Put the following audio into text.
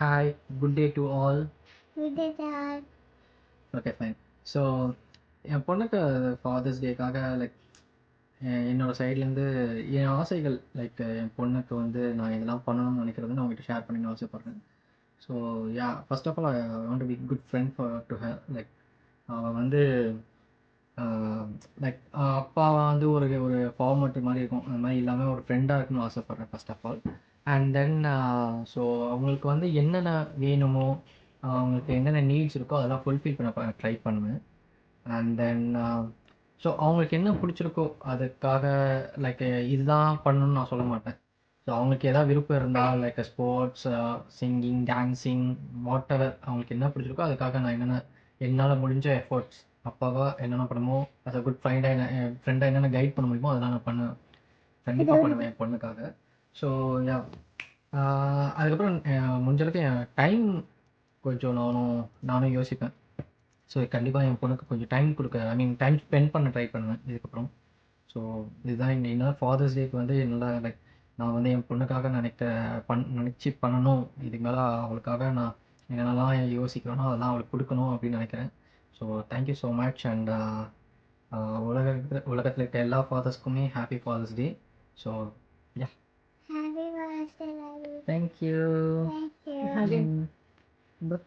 Hi, good day to all. Good day, Dad. Okay, fine. So என் பொண்ணுக்கு father's டேக்காக like என்னோடய சைட்லேருந்து என் ஆசைகள் லைக் என் பொண்ணுக்கு வந்து நான் இதெல்லாம் பண்ணணும்னு நினைக்கிறது நான் உங்ககிட்ட ஷேர் பண்ணிக்கணும்னு ஆசைப்பட்றேன். So ya first of all I want to be good friend for to her like அவள் வந்து லைக் அப்பா வந்து ஒரு ஒரு ஃபார்மட் மாதிரி இருக்கும், அந்த மாதிரி இல்லாமல் ஒரு ஃப்ரெண்டாக இருக்கணும்னு ஆசைப்பட்றேன் first of all. And then so அவங்களுக்கு வந்து என்னென்ன வேணுமோ, அவங்களுக்கு என்னென்ன நீட்ஸ் இருக்கோ அதெல்லாம் ஃபுல்ஃபில் பண்ண ட்ரை பண்ணுவேன். அண்ட் தென் ஸோ அவங்களுக்கு என்ன பிடிச்சிருக்கோ அதுக்காக லைக் இதுதான் பண்ணணும்னு நான் சொல்ல மாட்டேன். ஸோ அவங்களுக்கு எதாவது விருப்பம் இருந்தால் like sports, singing, dancing, whatever அவங்களுக்கு என்ன பிடிச்சிருக்கோ அதுக்காக நான் என்னென்ன என்னால் முடிஞ்ச எஃபர்ட்ஸ் அப்பாவா என்னென்ன பண்ணுமோ அஸ் அ குட் ஃப்ரெண்டாக என் ஃப்ரெண்டாக என்னென்ன கைட் பண்ண முடியுமோ அதெல்லாம் நான் கண்டிப்பாக பண்ணுவேன் என் பொண்ணுக்காக. ஸோ யா அதுக்கப்புறம் முடிஞ்ச அளவுக்கு என் டைம் கொஞ்சம் நானும் யோசிப்பேன். ஸோ கண்டிப்பாக என் பொண்ணுக்கு கொஞ்சம் டைம் கொடுக்க, ஐ மீன் டைம் ஸ்பெண்ட் பண்ண ட்ரை பண்ணுவேன் இதுக்கப்புறம். ஸோ இதுதான் என்னோட ஃபாதர்ஸ் டேக்கு வந்து என்னோட லைக் நான் வந்து என் பொண்ணுக்காக நினச்சி பண்ணணும். இதுக்கு மேலே அவளுக்காக நான் என்னென்னலாம் யோசிக்கிறேனோ அதெல்லாம் அவளுக்கு கொடுக்கணும் அப்படின்னு நினைக்கிறேன். So thank you so much. And உலகத்தில் இருக்க எல்லா ஃபாதர்ஸ்க்குமே happy father's day. So yeah, Happy birthday, Daddy. Thank you. Thank you. By.